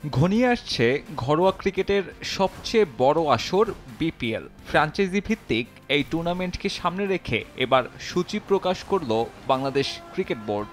ঘনিয়ে আসছে ঘরোয়া ক্রিকেটের সবচেয়ে বড় আসর বিপিএল। ফ্র্যাঞ্চাইজি ভিত্তিক এই টুর্নামেন্টকে সামনে রেখে এবার সূচি প্রকাশ করল বাংলাদেশ ক্রিকেট বোর্ড।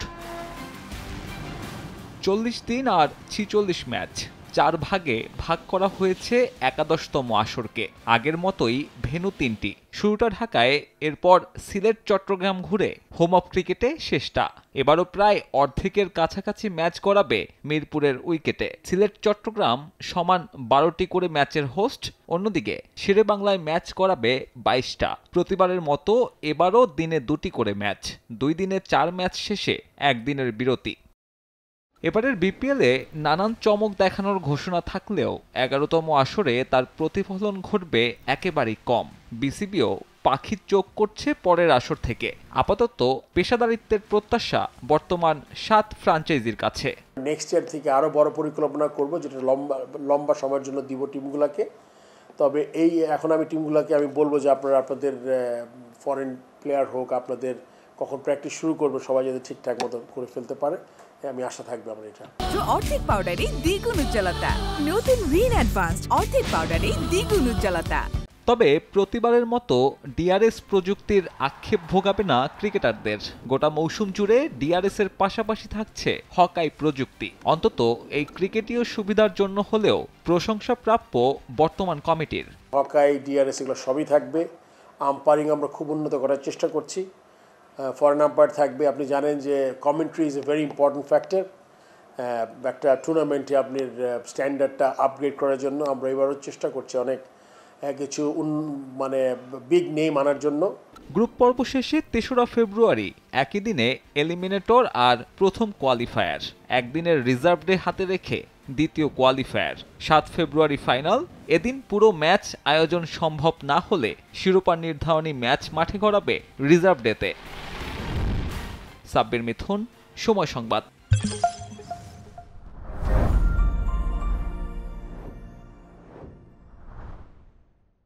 40 দিন আর 46 ম্যাচ, 4 ভাগে ভাগ করা হয়েছে 11তম আসরকে। আগের মতোই ভেন্যু 3টি, শুরুটা ঢাকায়, এরপর সিলেট চট্টগ্রাম ঘুরে হোম অফ ক্রিকেটে শেষটা। এবারও প্রায় অর্ধেকের কাছাকাছি ম্যাচ করাবে মিরপুরের উইকেটে। সিলেট চট্টগ্রাম সমান 12টি করে ম্যাচের হোস্ট, অন্যদিকে শেরে বাংলায় ম্যাচ করাবে 22টা। প্রতিবারের মতো এবারও দিনে 2টি করে ম্যাচ, 2 দিনে 4 ম্যাচ শেষে 1 দিনের বিরতি। এবারের বিপিএলে নানান চমক দেখানোর ঘোষণা থাকলেও 11তম আসরে তার প্রতিফলন ঘটবে একেবারেই কম। বিসিবিও পাখির চোখ করছে পরের আসর থেকে। আপাতত পেশাদারিত্বের প্রত্যাশা বর্তমান 7 ফ্র্যাঞ্চাইজির কাছে। নেক্সট ইয়ার থেকে আরও বড় পরিকল্পনা করব, যেটা লম্বা সময়ের জন্য দিব টিমগুলোকে। তবে এখন আমি টিমগুলোকে বলবো যে আপনারা আপনাদের ফরেন প্লেয়ার হোক, আপনাদের কখন প্র্যাকটিস শুরু করবে, সবাই যাতে ঠিকঠাক মতো করে ফেলতে পারে, আমি আশা থাকবে আমার এটা। অর্ধেক পাউডারে দ্বিগুণ উজ্জ্বলতা, নতুন রিন অ্যাডভান্সড অর্ধেক পাউডারে দ্বিগুণ উজ্জ্বলতা। তবে প্রতিবারের মতো ডিআরএস প্রযুক্তির আক্ষেপ ভোগাবে না ক্রিকেটারদের। গোটা মৌসুম জুড়ে ডিআরএস এর পাশাপাশি থাকছে হকাই প্রযুক্তি। অন্তত এই ক্রিকেটীয় সুবিধার জন্য হলেও প্রশংসা প্রাপ্য বর্তমান কমিটির। হকাই, ডিআরএস এগুলো সবই থাকবে। আম্পায়ারিং আমরা খুব উন্নত করার চেষ্টা করছি। ফরেন আম্পায়ার থাকবে। আপনি জানেন যে commentary is a very important factor একটা টুর্নামেন্টে আপনার স্ট্যান্ডার্ডটা আপগ্রেড করার জন্য। আমরা এবারও চেষ্টা করছি অনেক কিছু বিগ নেম আনার জন্য। গ্রুপ পর্ব শেষে 3রা ফেব্রুয়ারি একই দিনে এলিমিনেটর আর প্রথম কোয়ালিফায়ার। একদিনের রিজার্ভ ডে হাতে রেখে দ্বিতীয় কোয়ালিফায়ার। 7 ফেব্রুয়ারি ফাইনাল। এদিন পুরো ম্যাচ আয়োজন সম্ভব না হলে শিরোপা নির্ধারণী ম্যাচ মাঠে গড়াবে রিজার্ভ ডেতে। সাব্বির মিথুন, সময় সংবাদ।